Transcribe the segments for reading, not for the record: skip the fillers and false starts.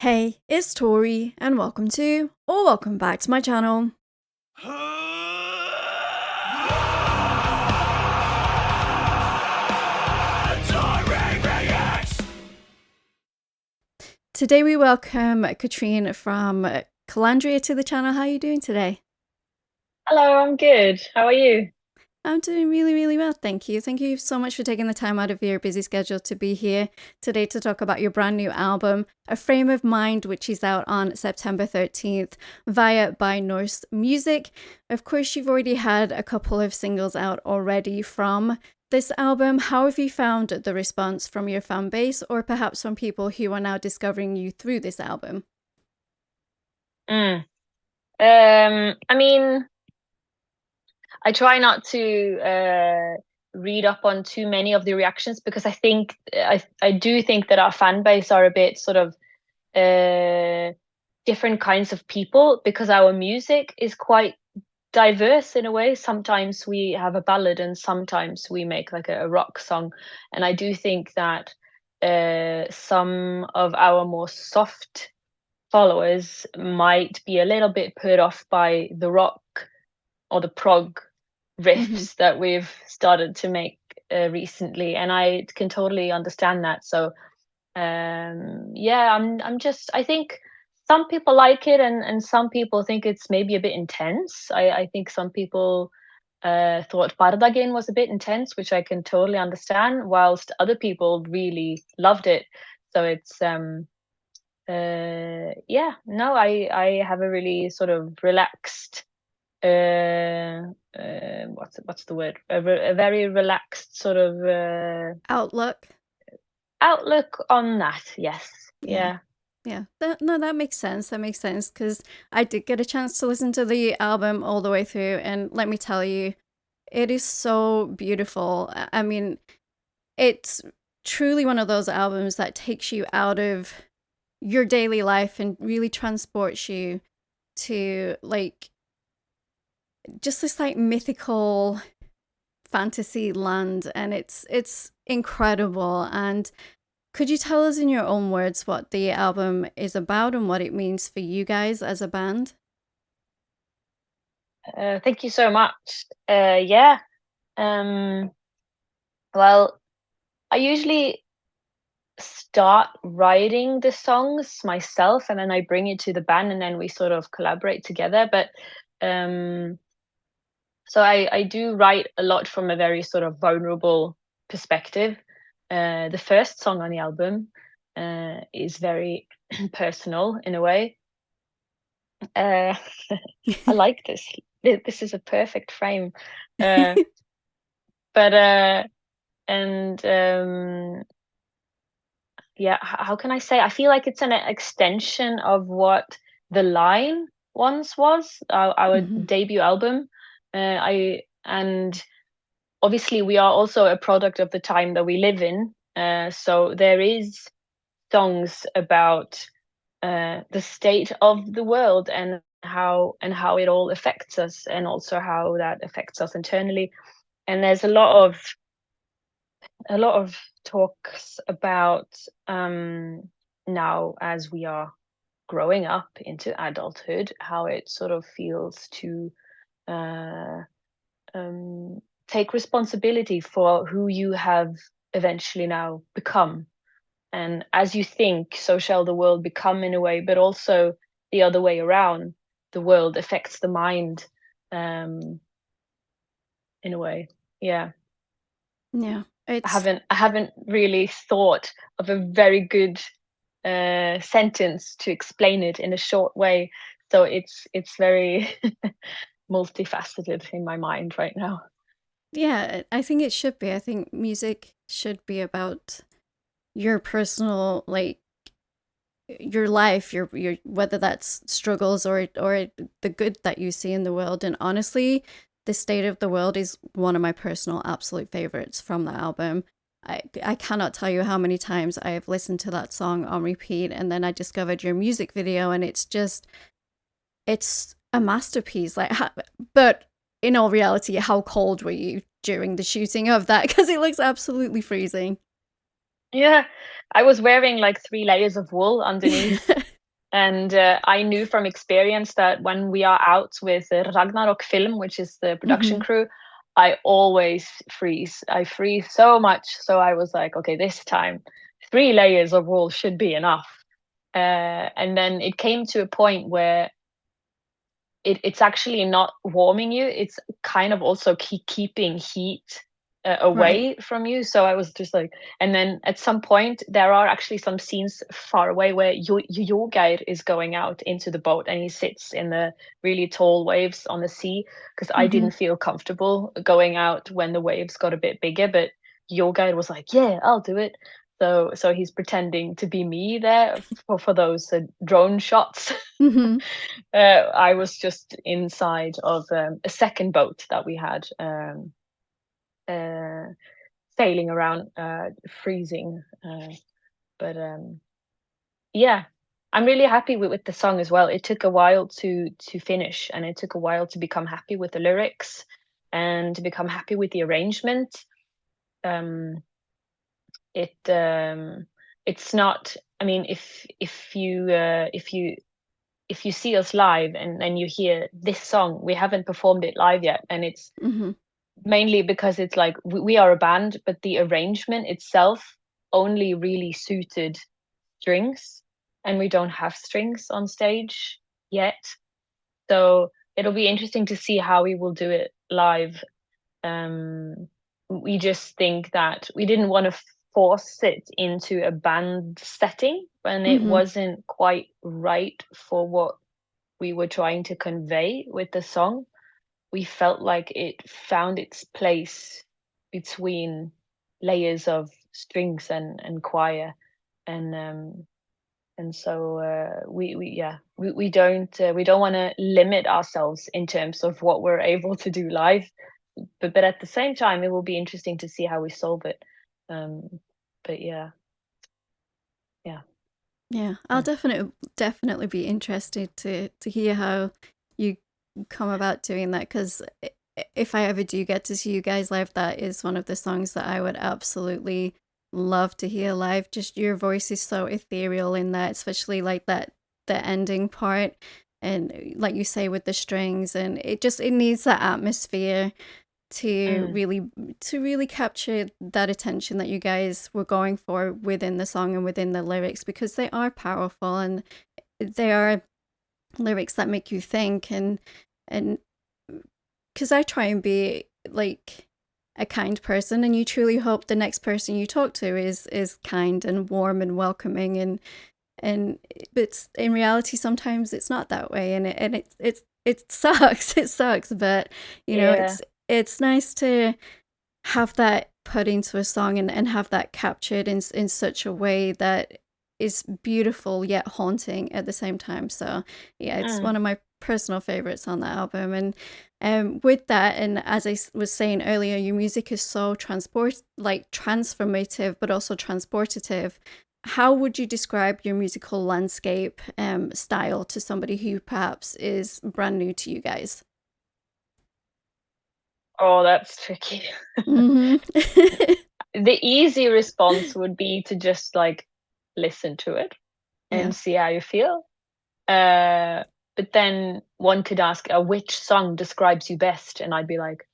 Hey, it's Tori, and welcome back to my channel. Today we welcome Katrine from Kalandra to the channel. How are you doing today? Hello, I'm good. How are you? I'm doing really, really well, thank you. Thank you so much for taking the time out of your busy schedule to be here today to talk about your brand new album, A Frame of Mind, which is out on September 13th via By Norse Music. Of course, you've already had a couple of singles out already from this album. How have you found the response from your fan base, or perhaps from people who are now discovering you through this album? Mm. I mean, I try not to read up on too many of the reactions because I do think that our fan base are a bit sort of different kinds of people because our music is quite diverse in a way. Sometimes we have a ballad and sometimes we make like a rock song, and I do think that some of our more soft followers might be a little bit put off by the rock or the prog Mm-hmm. riffs that we've started to make recently, and I can totally understand that. So yeah, I think some people like it, and some people think it's maybe a bit intense. I think some people thought Bardagin was a bit intense, which I can totally understand, whilst other people really loved it. So it's yeah, no, I have a really sort of relaxed what's the word, a very relaxed sort of Outlook. outlook on that. Yes. Yeah. Yeah. Yeah. No, that makes sense. That makes sense because I did get a chance to listen to the album all the way through. And let me tell you, it is so beautiful. I mean, it's truly one of those albums that takes you out of your daily life and really transports you to like just this like mythical fantasy land, and it's incredible. And could you tell us in your own words what the album is about and what it means for you guys as a band? Thank you so much. Yeah. Um, well, I usually start writing the songs myself and then I bring it to the band and then we sort of collaborate together. But um, so I do write a lot from a very sort of vulnerable perspective. The first song on the album is very personal in a way. Uh, I like this. This is a perfect frame. Uh, but and yeah, how can I say? I feel like it's an extension of what The Line once was, our Hmm. debut album. I and obviously we are also a product of the time that we live in. So there is songs about the state of the world and how it all affects us, and also how that affects us internally. And there's a lot of talks about now as we are growing up into adulthood, how it sort of feels to uh, um, take responsibility for who you have eventually now become. And as you think, so shall the world become in a way, but also the other way around. The world affects the mind um, in a way. Yeah. Yeah, I it's haven't I haven't really thought of a very good sentence to explain it in a short way. So it's very multifaceted in my mind right now. yeah, I think it should be. I think music should be about your personal like your life, your whether that's struggles or the good that you see in the world. And honestly, the state of the world is one of my personal absolute favorites from the album. I cannot tell you how many times I have listened to that song on repeat, and then I discovered your music video, and it's a masterpiece. But in all reality, how cold were you during the shooting of that? Because it looks absolutely freezing. Yeah, I was wearing like 3 layers of wool underneath, and, I knew from experience that when we are out with Ragnarok Film, which is the production Mhm. crew, I always freeze. I freeze so much, so I was like, "Okay, this time, 3 layers of wool should be enough." And then it came to a point where it's actually not warming you, it's kind of also keeping heat, Right. away from you, so I was just like, and then at some point, there are actually some scenes far away where Jorgeir is going out into the boat, and he sits in the really tall waves on the sea. Because I Mhm. didn't feel comfortable going out when the waves got a bit bigger, but Jorgeir was like, "Yeah, I'll do it." So he's pretending to be me there for those, drone shots. Mhm. I was just inside of a second boat that we had, uh, sailing around, freezing. But yeah, I'm really happy with the song as well. It took a while to finish, and it took a while to become happy with the lyrics and to become happy with the arrangement. Um, it it's not. I mean, if you see us live and you hear this song, we haven't performed it live yet, and it's Mhm. mainly because it's like we are a band, but the arrangement itself only really suited strings, and we don't have strings on stage yet. So it'll be interesting to see how we will do it live. Um, we just think that we didn't want to force it into a band setting when it Mhm. wasn't quite right for what we were trying to convey with the song. We felt like it found its place between layers of strings and choir, and we don't want to limit ourselves in terms of what we're able to do live, but at the same time it will be interesting to see how we solve it. um but yeah, yeah, Yeah, I'll yeah. definitely be interested to hear how you come about doing that, because if I ever do get to see you guys live, that is one of the songs that I would absolutely love to hear live. Just your voice is so ethereal in that, especially like that the ending part, and like you say with the strings, and it needs that atmosphere to Mm, really capture that attention that you guys were going for within the song and within the lyrics, because they are powerful, and they are lyrics that make you think, and because I try and be like a kind person, and you truly hope the next person you talk to is kind and warm and welcoming, and but in reality sometimes it's not that way, and it sucks. It sucks, but yeah. it's nice to have that put into a song, and have that captured in such a way that is beautiful yet haunting at the same time. So yeah, it's Mm, one of my personal favorites on the album. And with that, and as was saying earlier, your music is so transformative, but also transportative. How would you describe your musical landscape style to somebody who perhaps is brand new to you guys? oh, that's tricky. Hmm. The easy response would be to just like listen to it Yeah. and see how you feel. Uh, but then one could ask, which song describes you best? And I'd be like,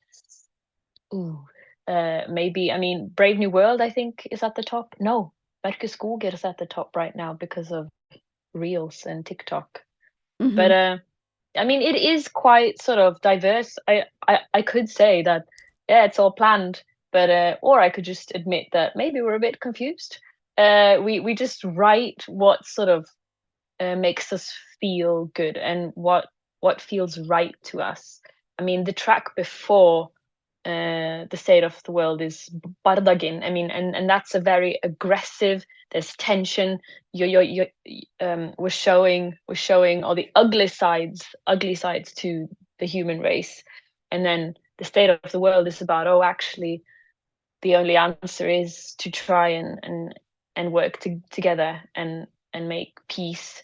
ooh, maybe, I mean, Brave New World, I think, is at the top. No, Skoger is at the top right now because of Reels and TikTok. But Hmm. I mean, it is quite sort of diverse. I could say that, yeah, it's all planned, but or I could just admit that maybe we're a bit confused. We just write what sort of makes us feel good and what feels right to us. I mean, the track before the state of the world is Bardagin. I mean, and that's a very aggressive. There's tension. We're showing all the ugly sides to the human race, and then the state of the world is about, oh, actually, the only answer is to try and work together and make peace,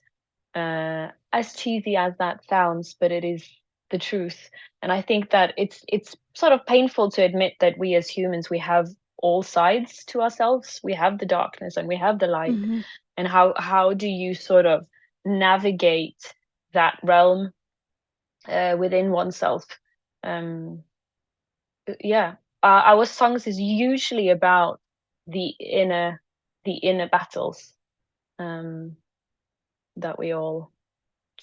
as cheesy as that sounds, but it is the truth. And I think that it's sort of painful to admit that we as humans we have all sides to ourselves. We have the darkness and we have the light. Mhm. And how do you sort of navigate that realm within oneself? Um, yeah, our songs is usually about the inner the inner battles um, that we all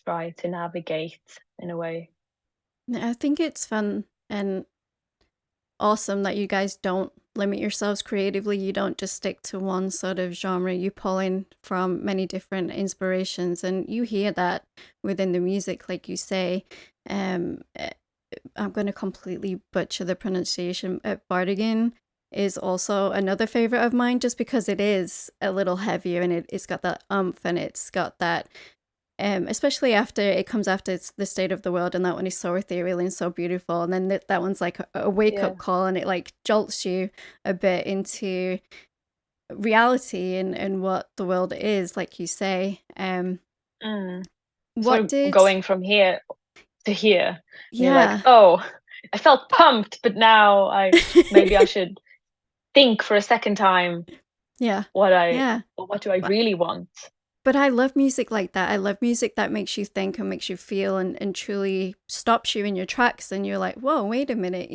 try to navigate in a way. I think it's fun and awesome that you guys don't limit yourselves creatively. You don't just stick to one sort of genre. You pull in from many different inspirations, and you hear that within the music, like you say. Um, eh, I'm going to completely butcher the pronunciation. Bardigan is also another favorite of mine, just because it is a little heavier and it's got that umph and it's got that especially after it comes after it's the state of the world, and that one is so ethereal and so beautiful, and then that one's like a wake Yeah. up call, and it like jolts you a bit into reality and what the world is, like you say. Mm. Sort What of did going from here to here. And you're like, Yeah. oh, I felt pumped, but now I should think for a second time Yeah, what I yeah, what do I but really want. I love music like that. I love music that makes you think and makes you feel and truly stops you in your tracks, and you're like, whoa, wait a minute,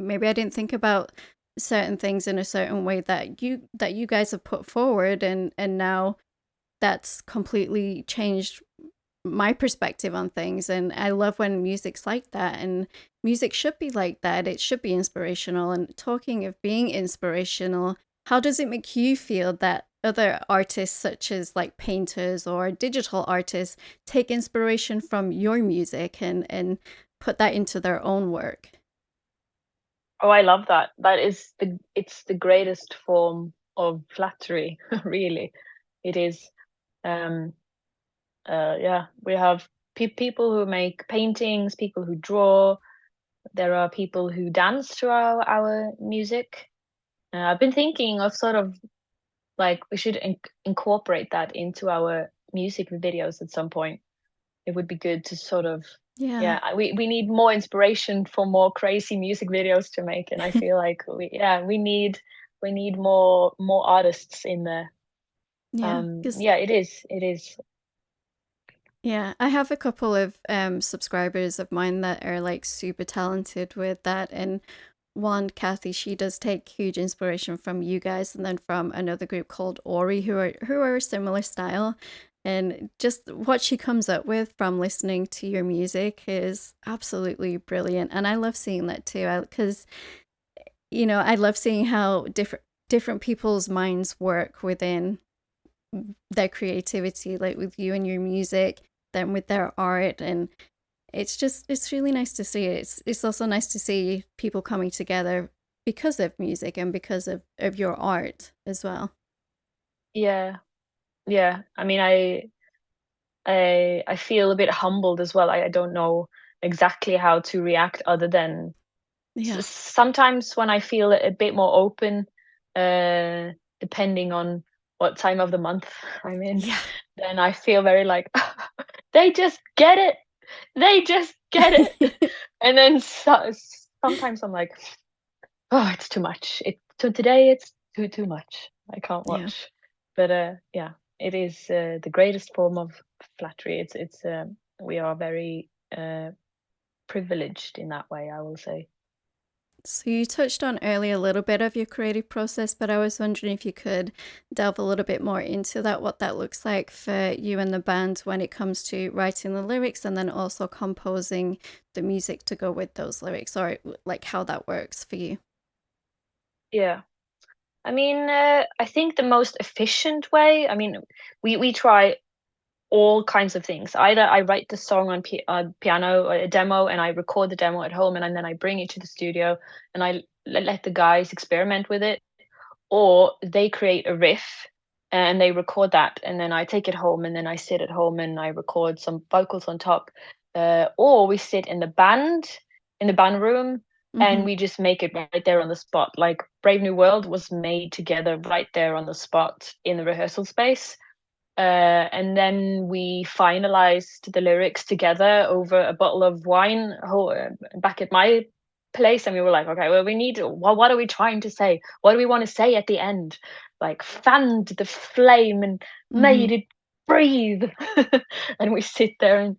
maybe I didn't think about certain things in a certain way that you guys have put forward, and now that's completely changed my perspective on things. And I love when music's like that, and music should be like that. It should be inspirational. And talking of being inspirational, how does it make you feel that other artists, such as like painters or digital artists, take inspiration from your music and put that into their own work? Oh, I love that. It's the greatest form of flattery, really. It is. Um, yeah, we have people who make paintings, people who draw. There are people who dance to our music. I've been thinking of sort of like we should incorporate that into our music videos at some point. It would be good to sort of Yeah. yeah, we need more inspiration for more crazy music videos to make, and I feel like we need more artists in there. Yeah, because Yeah, it is. yeah, I have a couple of subscribers of mine that are like super talented with that, and one, Kathy, she does take huge inspiration from you guys, and then from another group called Ori, who are a similar style. And just what she comes up with from listening to your music is absolutely brilliant, and I love seeing that too. Because I love seeing how different people's minds work within their creativity, like with you and your music, then with their art, and it's really nice to see it. It's also nice to see people coming together because of music and because of your art as well. Yeah, yeah. I mean, I feel a bit humbled as well. I don't know exactly how to react other than Yeah. sometimes when I feel a bit more open, uh, depending on what time of the month I'm in, Yeah. then I feel very like they just get it. They just get it. And then sometimes I'm like, oh, it's too much. Today it's too much. I can't Yeah. watch. But yeah, it is the greatest form of flattery. It's we are very privileged in that way, I will say. So you touched on earlier a little bit of your creative process, but I was wondering if you could delve a little bit more into that, what that looks like for you and the band when it comes to writing the lyrics and then also composing the music to go with those lyrics, or like how that works for you. Yeah. I mean, I think the most efficient way, I mean, we try all kinds of things. Either I write the song on piano or a demo and I record the demo at home and then I bring it to the studio and I let the guys experiment with it, or they create a riff and they record that and then I take it home and then I sit at home and I record some vocals on top. Or we sit in the band room and Mm-hmm. we just make it right there on the spot. Like Brave New World was made together right there on the spot in the rehearsal space. And then we finalized the lyrics together over a bottle of wine back at my place, and we were like, okay, well, we need to, what are we trying to say? What do we want to say at the end? Like, fanned the flame and Mhm. made it breathe. And we sit there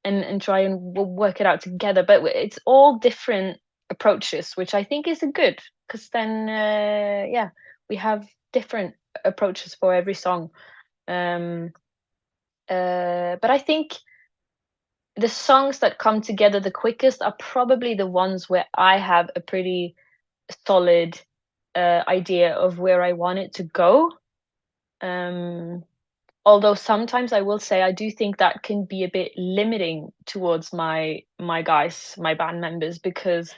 and try and work it out together. But it's all different approaches, which I think is a good, because then yeah, we have different approaches for every song. Um, but I think the songs that come together the quickest are probably the ones where I have a pretty solid idea of where I want it to go. Um, Although sometimes I will say I do think that can be a bit limiting towards my guys, my band members, because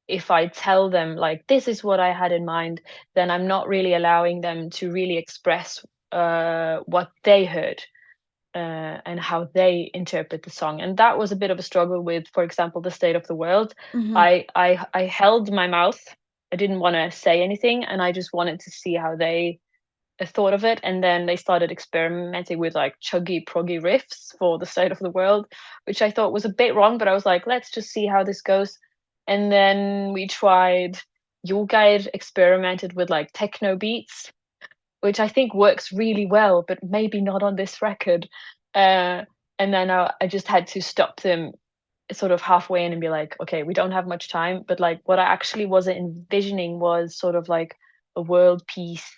if I tell them like this is what I had in mind, then I'm not really allowing them to really express what they heard and how they interpret the song. And that was a bit of a struggle with, for example, the State of the World. Mhm. I held my mouth. I didn't want to say anything, and I just wanted to see how they thought of it. And then they started experimenting with like chuggy proggy riffs for the State of the World, which I thought was a bit wrong, but I was like, let's just see how this goes. And then we tried Guide experimented with like techno beats, which I think works really well, but maybe not on this record. Uh, and then I just had to stop them sort of halfway in and be like, okay, we don't have much time. But like what I actually wasn't envisioning was sort of like a world peace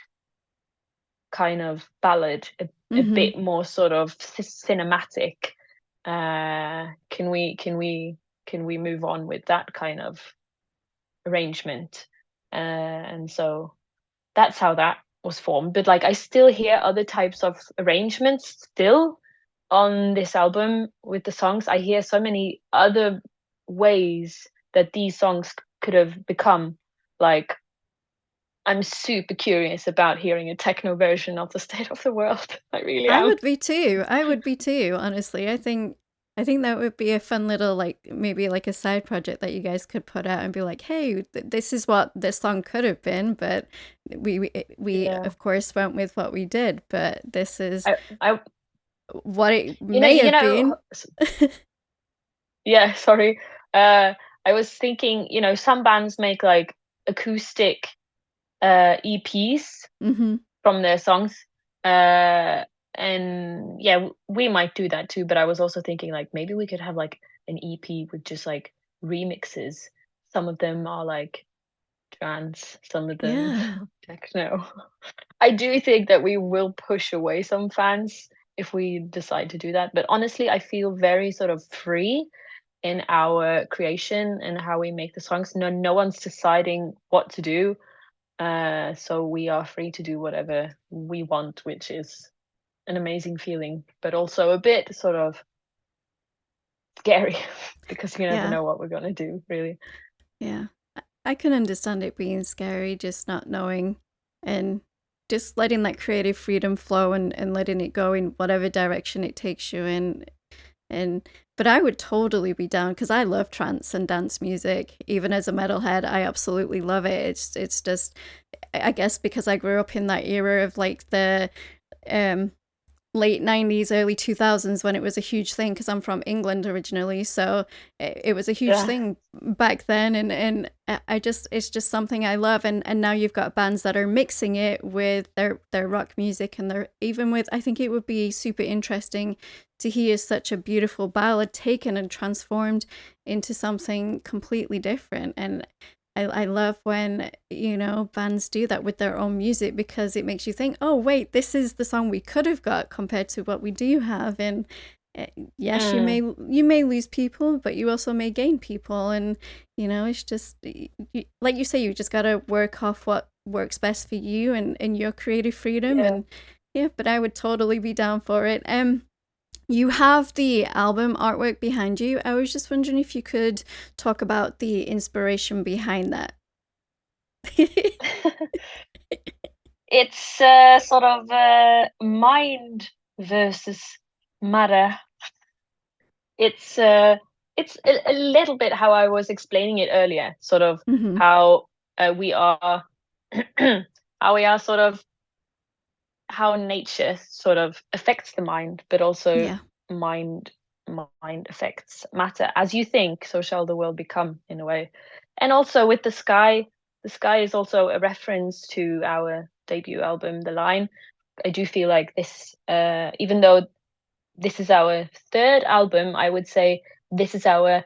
kind of ballad, a Mhm. bit more sort of cinematic. Can we move on with that kind of arrangement? And so that's how that was formed. But like I still hear other types of arrangements still on this album with the songs. I hear so many other ways that these songs could have become. Like I'm super curious about hearing a techno version of the State of the World. I really I am. would be too. I would be too, honestly. I think that would be a fun little like maybe like a side project that you guys could put out and be like, "Hey, this is what this song could have been, but we Yeah. of course went with what we did, but this is I what it you know may you have know been." yeah, sorry. I was thinking, some bands make like acoustic EPs Mhm. from their songs. Uh and yeah, we might do that too, but I was also thinking like maybe we could have like an EP with just like remixes. Some of them are like trance, some of them Yeah. techno. I do think that we will push away some fans if we decide to do that. But honestly, I feel very sort of free in our creation and how we make the songs. No one's deciding what to do. So we are free to do whatever we want, which is an amazing feeling, but also a bit sort of scary because you never Yeah. know what we're gonna do, really. Yeah. I can understand it being scary, just not knowing and just letting that creative freedom flow and letting it go in whatever direction it takes you in. And but I would totally be down because I love trance and dance music. Even as a metalhead, I absolutely love it. It's just I guess because I grew up in that era of like the um late 90s, early 2000s when it was a huge thing because I'm from England originally. So it was a huge Yeah, thing back then. And I just, it's just something I love. And now you've got bands that are mixing it with their rock music and they're even with, I think it would be super interesting to hear such a beautiful ballad taken and transformed into something completely different. And I love when, bands do that with their own music because it makes you think, oh, wait, this is the song we could have got compared to what we do have. And uh, yes, mm, you may lose people, but you also may gain people. And, it's just, like you say, you just got to work off what works best for you and your creative freedom. yeah. And yeah, but I would totally be down for it. You have the album artwork behind you. I was just wondering if you could talk about the inspiration behind that. It's sort of mind versus matter. It's uh, it's a little bit how I was explaining it earlier, sort of Mhm. how we are, how we are sort of how nature sort of affects the mind, but also Yeah. mind mind affects matter. As you think, so shall the world become, in a way. And also with the sky is also a reference to our debut album, The Line. I do feel like this, even though this is our third album, I would say this is our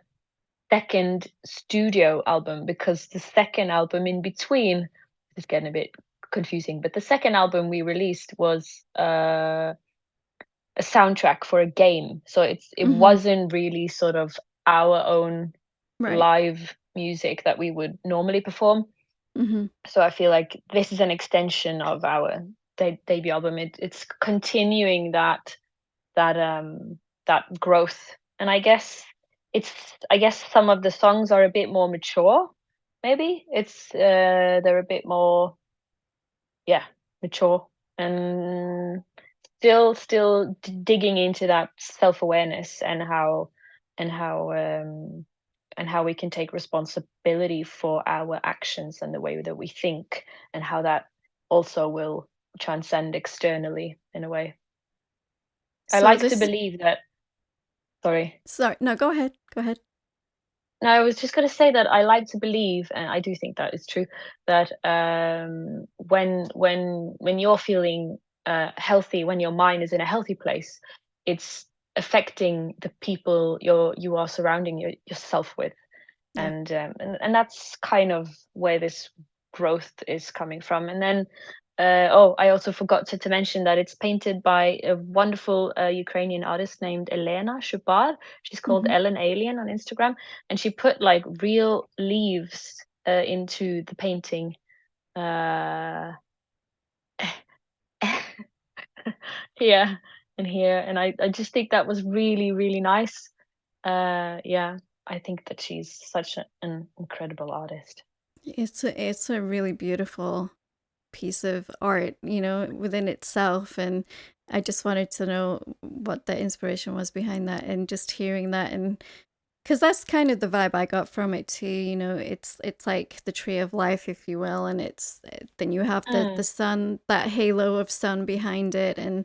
second studio album, because the second album in between is getting a bit confusing. But the second album we released was a soundtrack for a game, so it Mhm. wasn't really sort of our own Right. live music that we would normally perform. Mhm. So I feel like this is an extension of our debut album. It's continuing that growth, and it's I guess some of the songs are a bit more mature. Maybe it's they're a bit more, yeah, mature, and still digging into that self-awareness, and how um and how we can take responsibility for our actions and the way that we think, and how that also will transcend externally in a way. I So like to this believe that, sorry. sorry, no, go ahead. Go ahead. No, I was just going to say that I like to believe, and I do think that is true, that when you're feeling healthy, when your mind is in a healthy place, it's affecting the people you are surrounding yourself with, Yeah. and that's kind of where this growth is coming from. And then oh, I also forgot to mention that it's painted by a wonderful Ukrainian artist named Elena Shubar. She's called Mhm. Ellen Alien on Instagram, and she put like real leaves into the painting. Uh, yeah, and here, and I just think that was really nice. Yeah, I think that she's such an incredible artist. It's a really beautiful piece of art, within itself. And I just wanted to know what the inspiration was behind that, and just hearing that, and because that's kind of the vibe I got from it too. It's like the tree of life, if you will, and it's then you have the Mm, sun, that halo of sun behind it, and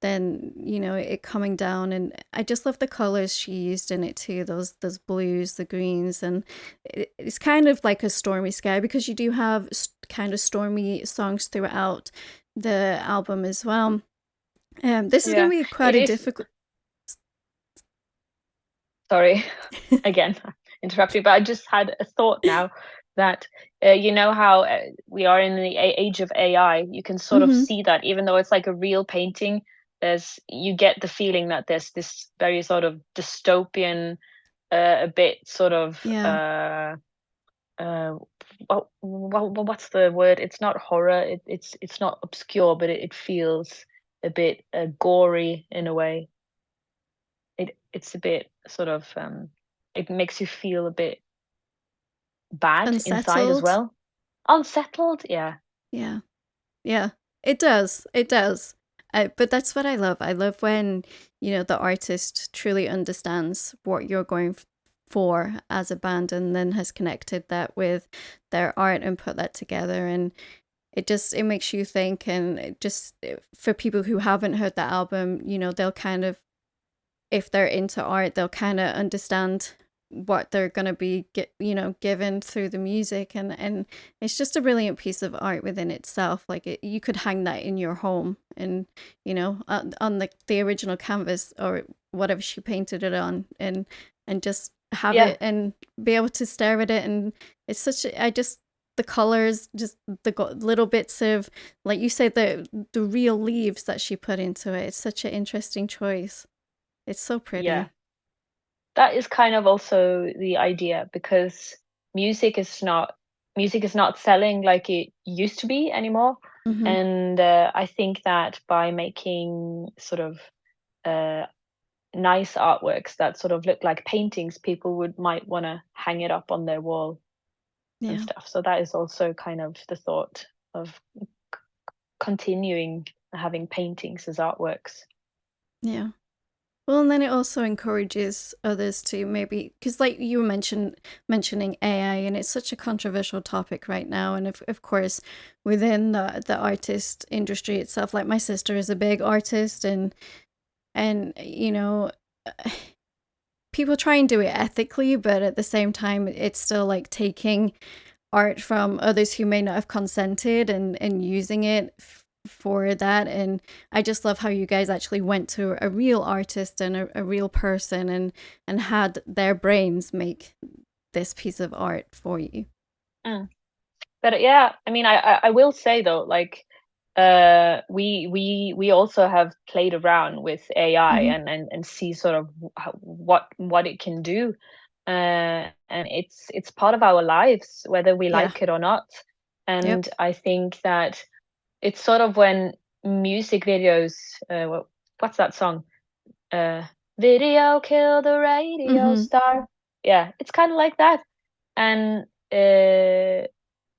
then it coming down. And I just love the colors she used in it too, those blues, the greens. And it's kind of like a stormy sky, because you do have kind of stormy songs throughout the album as well. This is going yeah, to be quite it a is. difficult. Sorry, again, interrupting, but I just had a thought now that you know how we are in the age of AI. You can sort of Hmm. see that even though it's like a real painting, there's you get the feeling that there's this very sort of dystopian, a bit sort of Yeah. uh, what's the word? It's not horror. It's not obscure, but it feels a bit gory in a way. It's a bit sort of it makes you feel a bit bad inside as Unsettled. well. Unsettled, yeah. Yeah. Yeah, it does. It does. But that's what I love. I love when, the artist truly understands what you're going for as a band, and then has connected that with their art and put that together. And it makes you think. And it just, for people who haven't heard the album, they'll kind of, if they're into art, they'll kind of understand what they're going to be given through the music. And it's just a brilliant piece of art within itself. Like, you could hang that in your home, and on the original canvas, or whatever she painted it on, and just have Yeah, it and be able to stare at it. And it's such a, I just the colors, just the little bits of, like you said, the real leaves that she put into it. It's such an interesting choice. It's so yeah. pretty. That is kind of also the idea, because music is not music is not selling like it used to be anymore. Mhm. And I think that by making sort of uh nice artworks that sort of look like paintings, people would might want to hang it up on their wall and Yeah. stuff. So that is also kind of the thought of continuing having paintings as artworks. Yeah. Well, and then it also encourages others to, maybe, because like you mentioning AI, and it's such a controversial topic right now. And of course, within the artist industry itself, like my sister is a big artist, and people try and do it ethically, but at the same time, it's still like taking art from others who may not have consented and using it for that. And I just love how you guys actually went to a real artist and a real person and had their brains make this piece of art for you. Mm. But yeah, I mean, I will say though, like, we also have played around with AI Mm-hmm. and see sort of what it can do, and it's part of our lives whether we Yeah. like it or not. Yep. And I think that it's sort of when music videos, what's that song? Uh, Video kill the radio Mm-hmm. star. Yeah, it's kind of like that, and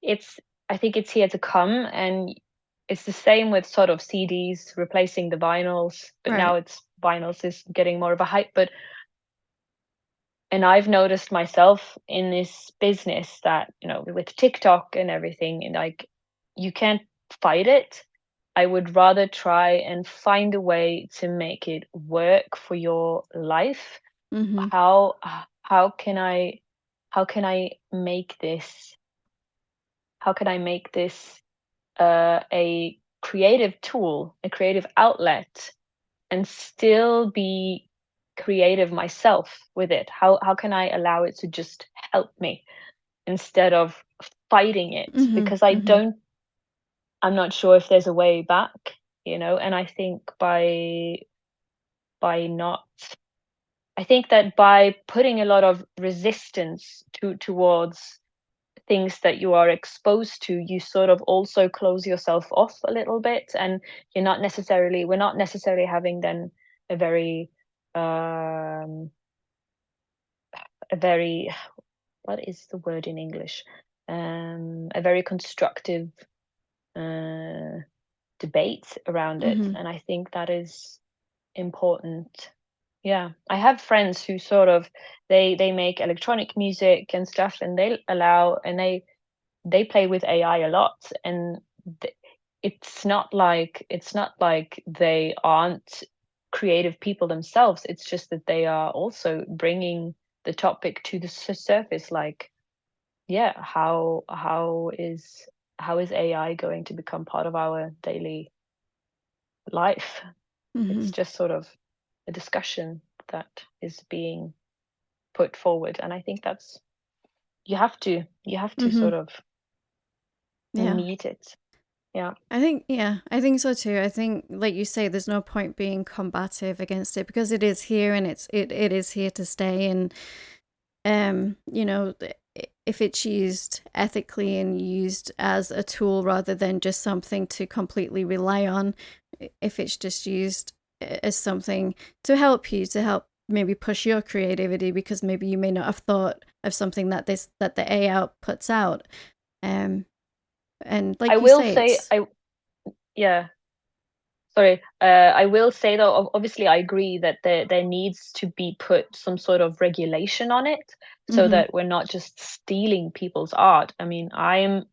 it's I think it's here to come, and it's the same with sort of CDs replacing the vinyls, but Right. now it's vinyls is getting more of a hype. But and I've noticed myself in this business that, with TikTok and everything, and like you can't fight it. I would rather try and find a way to make it work for your life. Mm-hmm. How can I make this how can I make this a creative tool, a creative outlet, and still be creative myself with it? How can I allow it to just help me instead of fighting it? Mm-hmm. Because Mm-hmm. I'm not sure if there's a way back, and I think by not I think that by putting a lot of resistance towards things that you are exposed to, you sort of also close yourself off a little bit, and we're not necessarily having then a very um a very what is the word in English? A very constructive uh debate around it. Mm-hmm. And I think that is important. Yeah, I have friends who sort of they make electronic music and stuff, and they play with AI a lot, and th- it's not like they aren't creative people themselves. It's just that they are also bringing the topic to the surface. Like, yeah, how is AI going to become part of our daily life? Mm-hmm. It's just sort of a discussion that is being put forward, and I think that's you have to Mm-hmm. sort of Yeah. meet it. Yeah. I think so too. I think, like you say, there's no point being combative against it because it is here and it is here to stay. And you know, if it's used ethically and used as a tool rather than just something to completely rely on, if it's just used as something to help maybe push your creativity because maybe you may not have thought of something that the AI puts out. Um, and I like you will say, say it's I Yeah. Sorry. I will say though, obviously, I agree that there needs to be put some sort of regulation on it, so mm-hmm, that we're not just stealing people's art. I mean, I'm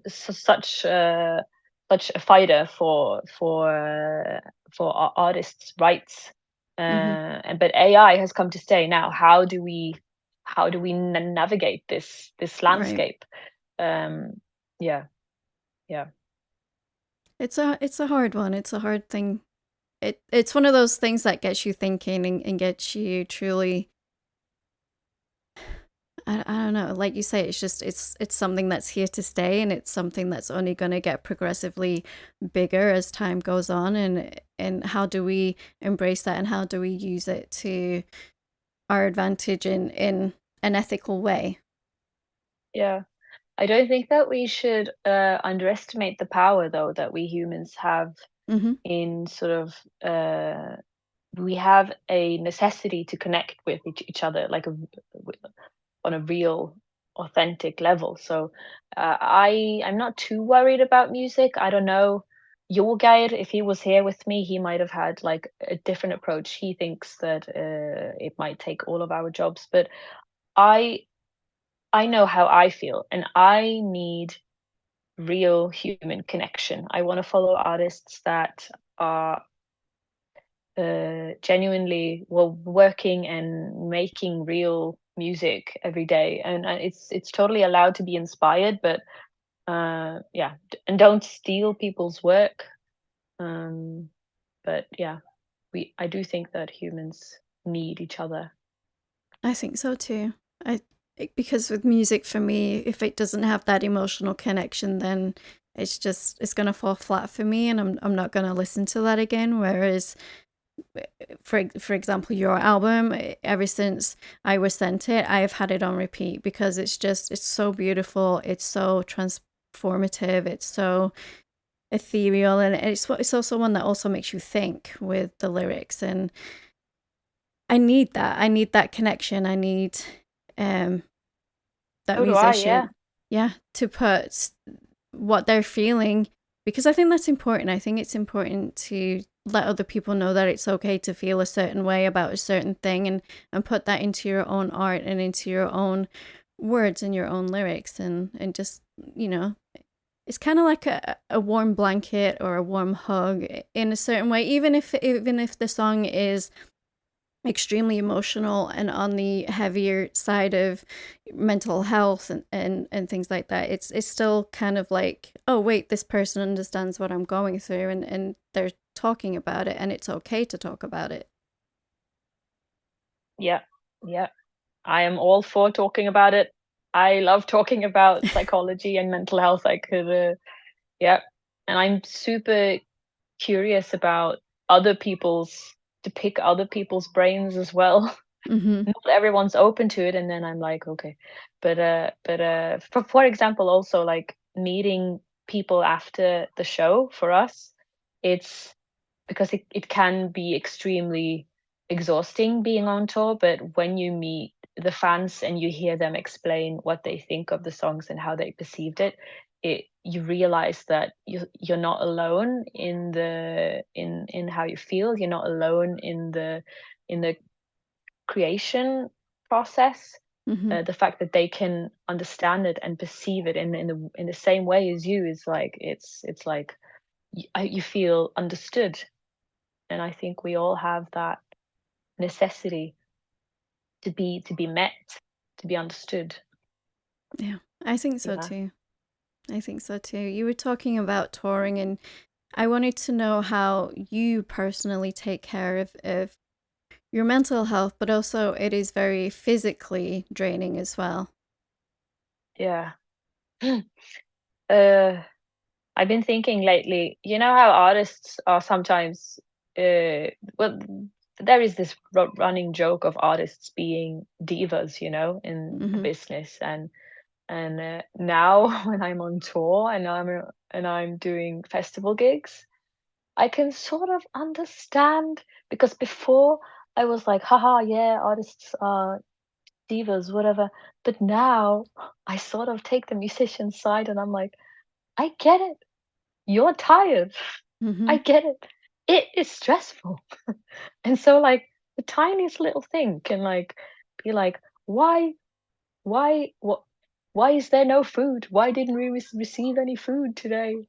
such a fighter for artists' rights, mm-hmm, and but AI has come to stay. Now, how do we navigate this right. landscape? Um, yeah, yeah, It's a hard one. It's a hard thing. It's one of those things that gets you thinking and gets you truly. I don't know. Like you say, it's just it's something that's here to stay, and it's something that's only going to get progressively bigger as time goes on. And how do we embrace that, and how do we use it to our advantage in an ethical way? yeah. I don't think that we should underestimate the power, though, that we humans have Mm-hmm. in sort of we have a necessity to connect with each other, like on a real, authentic level. So I'm not too worried about music. I don't know. Jorgeir, if he was here with me, he might have had like a different approach. He thinks that it might take all of our jobs, but I I know how I feel, and I need real human connection. I want to follow artists that are genuinely were working and making real music every day, and it's totally allowed to be inspired, but yeah, and don't steal people's work. Um, but yeah, I do think that humans need each other. I think so too. Because with music for me, if it doesn't have that emotional connection, then it's gonna fall flat for me, and I'm not gonna listen to that again. Whereas, for example, your album, ever since I was sent it, I have had it on repeat because it's so beautiful, it's so transformative, it's so ethereal, and it's also one that also makes you think with the lyrics. And I need that. I need that connection. I need um that So do I, yeah. musician, yeah, to put what they're feeling, because I think that's important. I think it's important to let other people know that it's okay to feel a certain way about a certain thing, and put that into your own art and into your own words and your own lyrics, and just, you know, it's kind of like a warm blanket or a warm hug in a certain way, even if the song is extremely emotional and on the heavier side of mental health, and things like that. It's still kind of like, oh wait, this person understands what I'm going through, and they're talking about it, and it's okay to talk about it. Yeah, yeah. I am all for talking about it. I love talking about psychology and mental health. I could, yeah. And I'm super curious about other people's to pick other people's brains as well. Mhm. Not everyone's open to it, and then I'm like, okay. For example, also like meeting people after the show for us, it's because it can be extremely exhausting being on tour, but when you meet the fans and you hear them explain what they think of the songs and how they perceived it, you realize that you're not alone in in how you feel. You're not alone in the creation process. Mhm. The fact that they can understand it and perceive it in the same way as you is like it's like you feel understood, and I think we all have that necessity to be met, to be understood. Yeah, I think so Yeah. too. I think so too. You were talking about touring, and I wanted to know how you personally take care of your mental health, but also it is very physically draining as well. Yeah. uh I've been thinking lately, you know how artists are sometimes, well, there is this running joke of artists being divas, in the Mhm. business, and now when I'm on tour and I'm doing festival gigs, I can sort of understand, because before I was like, haha, yeah, artists are divas, whatever. But now I sort of take the musician side and I'm like, I get it. You're tired. I Mhm. get it. It is stressful. And so like the tiniest little thing can like be like, what why is there no food? Why didn't we receive any food today?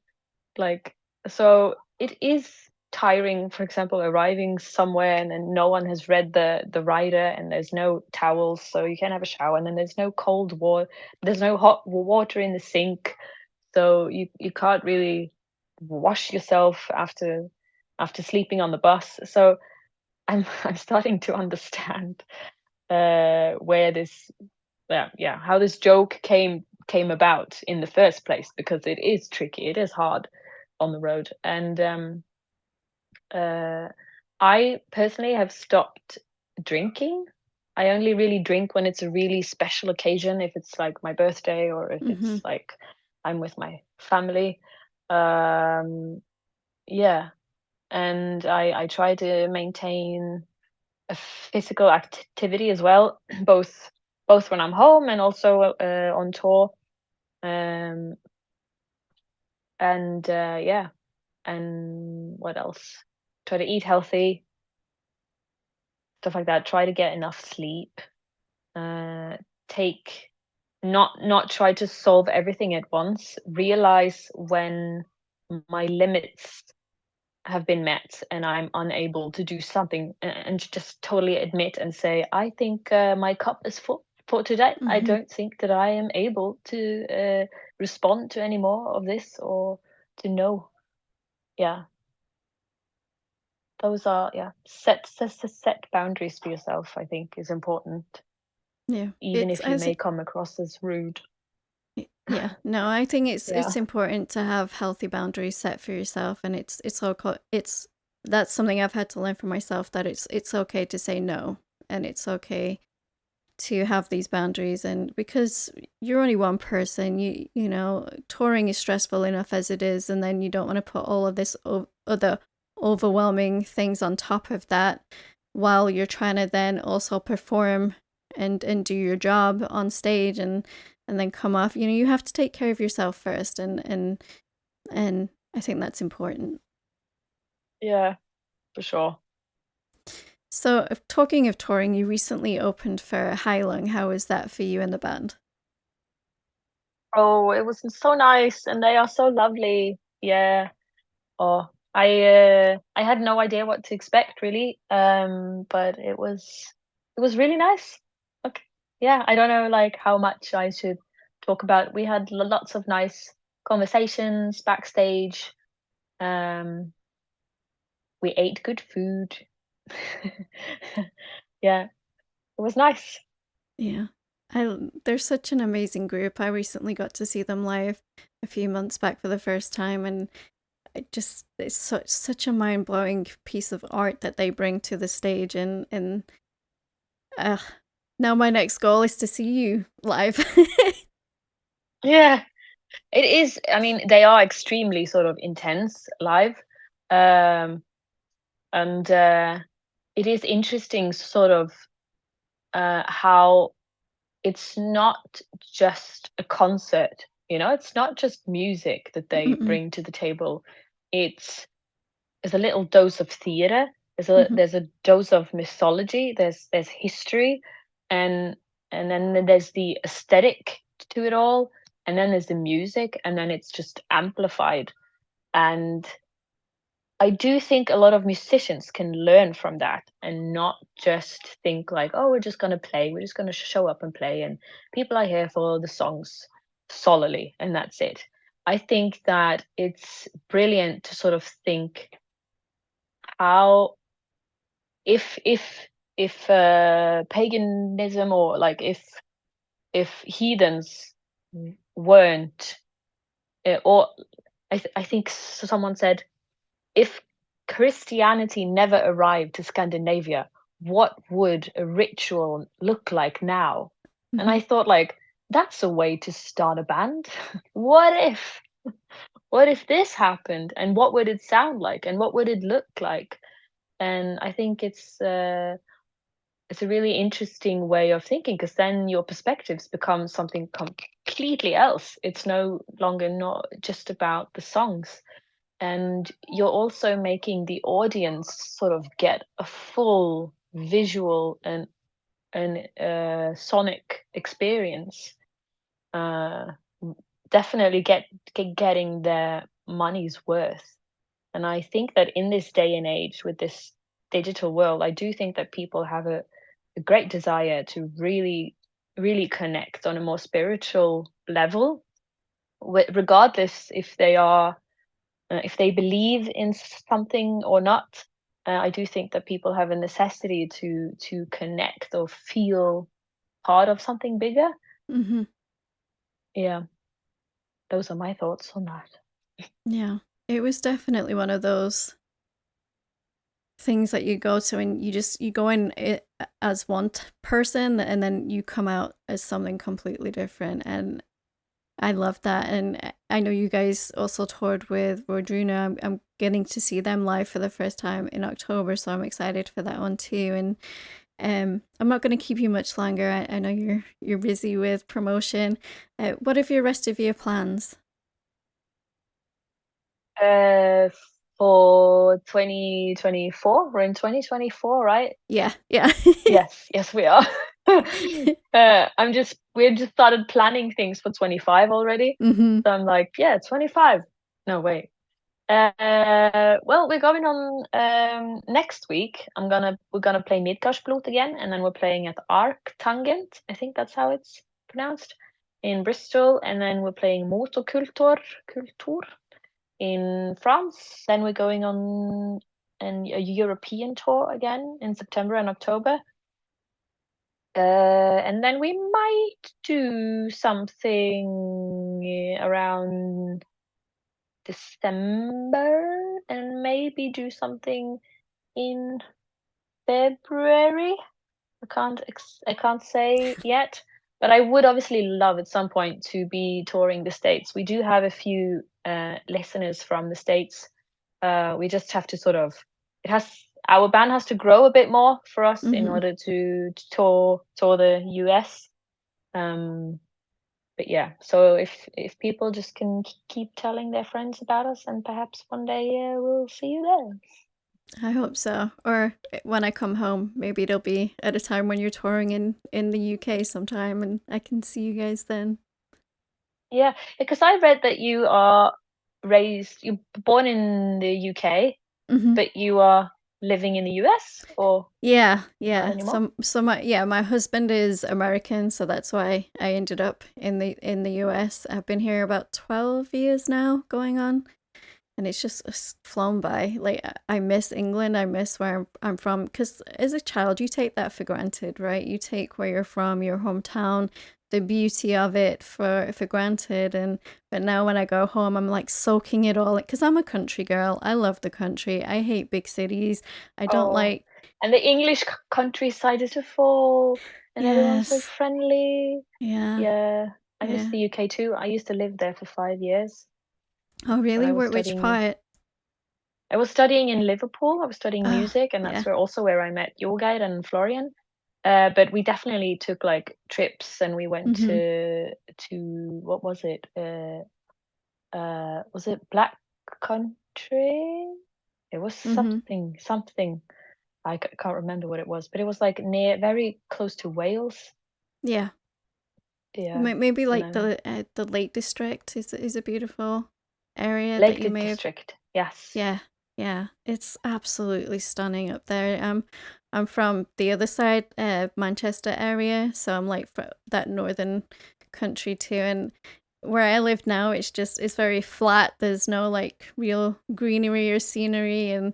Like, so it is tiring, for example, arriving somewhere and then no one has read the rider and there's no towels, so you can't have a shower, and then there's no cold water, there's no hot water in the sink, so you can't really wash yourself after sleeping on the bus. So I'm starting to understand where this yeah, how this joke came about in the first place, because it is tricky, it is hard on the road. And uh, I personally have stopped drinking. I only really drink when it's a really special occasion, if it's like my birthday or if it's Mhm. like I'm with my family. Um, yeah, and I try to maintain a physical activity as well, both when I'm home and also on tour. Um, and yeah, and what else? Try to eat healthy, stuff like that. Try to get enough sleep. Uh, take not try to solve everything at once. Realize when my limits have been met and I'm unable to do something, and just totally admit and say, I think my cup is full for today. I Hmm. don't think that I am able to respond to any more of this, or to know. Yeah, those are, yeah, set boundaries for yourself, I think, is important, Yeah, even it's if you I may think come across as rude. yeah, no, I think it's Yeah. important to have healthy boundaries set for yourself, and it's okay. It's That's something I've had to learn for myself, that it's okay to say no, and it's okay to have these boundaries. And because you're only one person, you know, touring is stressful enough as it is, and then you don't want to put all of this other overwhelming things on top of that, while you're trying to then also perform and do your job on stage, and then come off. You know, you have to take care of yourself first, and I think that's important. Yeah, for sure. So, talking of touring, you recently opened for Heilung. How was that for you and the band? Oh, it was so nice, and they are so lovely. Yeah. Oh, I had no idea what to expect, really. But it was really nice. Okay. Yeah, I don't know, like, how much I should talk about. We had lots of nice conversations backstage. Um, we ate good food. Yeah, it was nice. Yeah. They're such an amazing group. I recently got to see them live a few months back for the first time, and it's such a mind-blowing piece of art that they bring to the stage. And uh, now my next goal is to see you live. Yeah, it is. I mean, they are extremely sort of intense live. Um, and it is interesting, sort of, how it's not just a concert, it's not just music that they Mm-mm. bring to the table. It's there's a little dose of theater, Hmm. there's a dose of mythology, there's history, and then there's the aesthetic to it all, and then there's the music, and then it's just amplified. And I do think a lot of musicians can learn from that and not just think like, oh, we're just going to play, we're just going to show up and play, and people are here for the songs solely, and that's it. I think that it's brilliant to sort of think how, if paganism, or like, if heathens weren't, or I think someone said, if Christianity never arrived to Scandinavia, what would a ritual look like now? And Hmm. I thought, like, that's a way to start a band. What if? What if this happened? And what would it sound like? And what would it look like? And I think it's a really interesting way of thinking, because then your perspectives become something completely else. It's no longer not just about the songs, and you're also making the audience sort of get a full visual and sonic experience. uh Definitely getting their money's worth. And I think that in this day and age, with this digital world, I do think that people have a great desire to really connect on a more spiritual level, regardless if they believe in something or not. I do think that people have a necessity to connect or feel part of something bigger. Hmm. Yeah, those are my thoughts on that. Yeah. It was definitely one of those things that you go to, and you go in it as one person, and then you come out as something completely different. And I love that. And I know you guys also toured with Rodruna. I'm getting to see them live for the first time in October, so I'm excited for that one too. And I'm not going to keep you much longer. I know you're busy with promotion. What are your rest of your plans? uh for 2024, we're in 2024, right? Yeah, yeah. Yes, yes, we are. We just started planning things for 25 already. Hmm. So I'm like, yeah, 25. No, wait. Well, we're going on next week. We're gonna play Midgardsblot again, and then we're playing at Arc Tangent. I think that's how it's pronounced in Bristol, and then we're playing Motocultor in France. Then we're going on a European tour again in September and October. And then we might do something around December and maybe do something in February. I can't say yet, but I would obviously love at some point to be touring the States. We do have a few listeners from the States. We just have to sort of it has our band has to grow a bit more for us in Mm-hmm. order to tour the US. Um, but yeah, so if people just can keep telling their friends about us, and perhaps one day we'll see you there. I hope so. Or when I come home, maybe it'll be at a time when you're touring in the UK sometime, and I can see you guys then. Yeah, because I read that you're born in the UK, Mm-hmm. but you are living in the US, or Yeah, not yeah. anymore? So my husband is American, so that's why I ended up in the US. I've been here about 12 years now, going on, and it's flown by. Like I miss England. I miss where I'm from, because as a child you take that for granted, right? You take where you're from, your hometown, the beauty of it for granted. And but now when I go home, I'm like soaking it all, because I'm a country girl. I love the country. I hate big cities. I don't Oh, like. and the English countryside is full, and everyone's so Yes. friendly. Yeah. Yeah, I miss Yeah. the UK too. I used to live there for 5 years Oh when really? Which part? I was studying in Liverpool. I was studying Oh music, and that's yeah. where I met your guide and Florian. But we definitely took like trips, and we went Mhm. to what was it Black Country? It was Mhm. something. Can't remember what it was, but it was like near, very close to Wales. Yeah. Yeah, Maybe and like then the Lake District is a beautiful area that Lake you may have. District. Yes. Yeah, yeah, it's absolutely stunning up there. I'm from the other side, Manchester area, so I'm like that northern country too. And where I live now, it's very flat. There's no like real greenery or scenery, and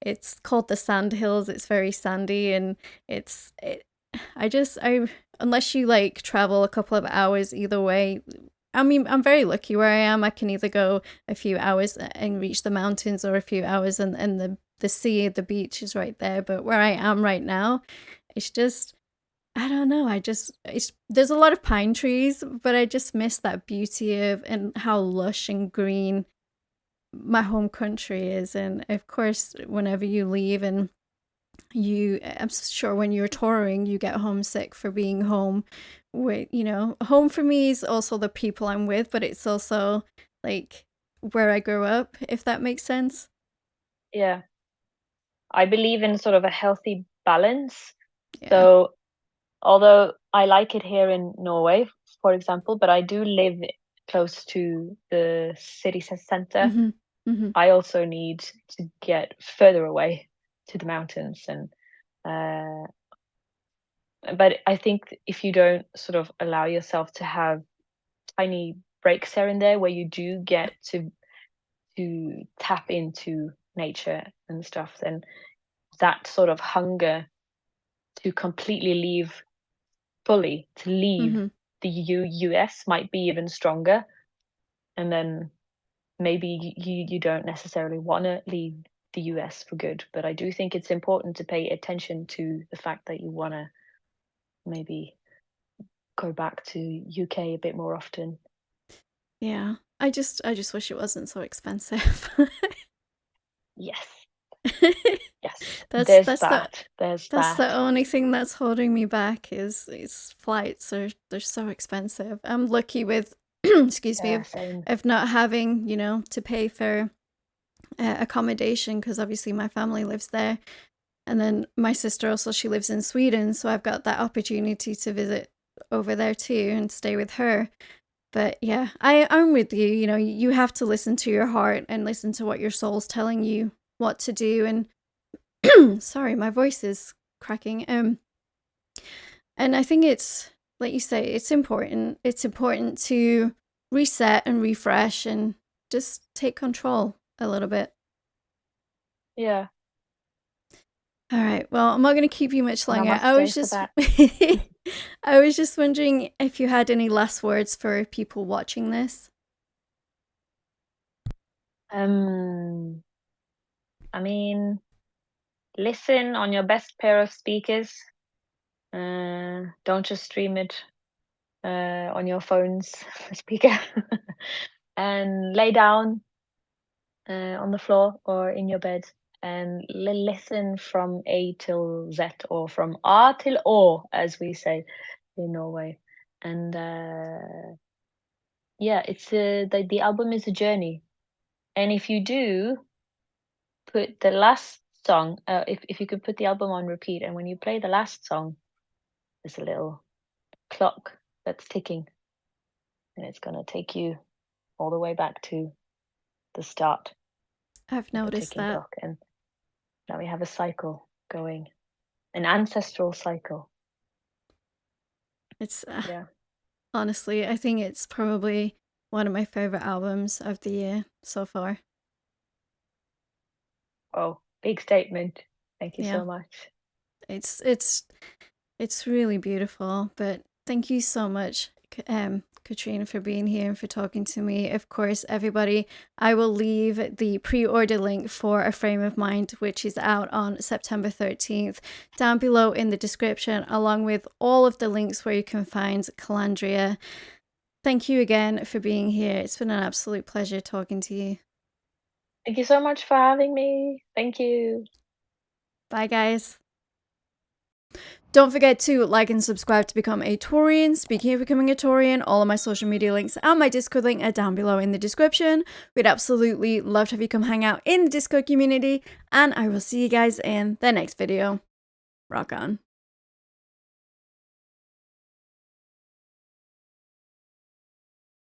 it's called the Sand Hills. It's very sandy, and it's it, I unless you like travel a couple of hours either way. I mean, I'm very lucky where I am. I can either go a few hours and reach the mountains, or a few hours and the sea, the beach is right there. But where I am right now, it's just I don't know. There's a lot of pine trees, but I just miss that beauty of and how lush and green my home country is. And of course, whenever you leave and I'm sure when you're touring, you get homesick for being home. Home for me is also the people I'm with, but it's also like where I grew up, if that makes sense. Yeah. I believe in sort of a healthy balance. Yeah. So, although I like it here in Norway, for example, but I do live close to the city center, Mhm. Mhm. I also need to get further away to the mountains. And uh, but I think if you don't sort of allow yourself to have tiny breaks here and there where you do get to tap into nature and stuff, then that sort of hunger to completely leave Mhm. the US might be even stronger. And then maybe you don't necessarily want to leave the US for good, but I do think it's important to pay attention to the fact that you want to maybe go back to UK a bit more often. Yeah. I just wish it wasn't so expensive. Yes, yes, that's that's the there's that's the that. only thing that's holding me back is flights are they're so expensive. I'm lucky with excuse me Yeah, same. of not having, to pay for accommodation, because obviously my family lives there. And then my sister also, she lives in Sweden, so I've got that opportunity to visit over there too and stay with her. But yeah, I'm with you. You know, you have to listen to your heart and listen to what your soul's telling you what to do. And sorry, my voice is cracking. And I think it's, like you say, it's important. It's important to reset and refresh and just take control a little bit. Yeah. All right. Well, I'm not going to keep you much longer. Namaste for that. I was just wondering if you had any last words for people watching this. I mean, listen on your best pair of speakers. Don't just stream it on your phone's speaker. And lay down on the floor or in your bed and listen from A till Z, or from A till Å, as we say in Norway. And yeah, it's the album is a journey. And if you do put the last song, if you could put the album on repeat, and when you play the last song, there's a little clock that's ticking, and it's gonna take you all the way back to the start I've of the noticed ticking that. clock. And now we have a cycle going, an ancestral cycle. It's Yeah. honestly, I think it's probably one of my favorite albums of the year so far. Oh, big statement. Thank you Yeah. so much. It's it's it's really beautiful, but thank you so much, Katrine, for being here and for talking to me. Of course, everybody, I will leave the pre-order link for A Frame of Mind, which is out on September 13th, down below in the description, along with all of the links where you can find Kalandra. Thank you again for being here. It's been an absolute pleasure talking to you. Thank you so much for having me. Thank you. Bye, guys. Don't forget to like and subscribe to become a Taurian. Speaking of becoming a Taurian, all of my social media links and my Discord link are down below in the description. We'd absolutely love to have you come hang out in the Discord community, and I will see you guys in the next video. Rock on.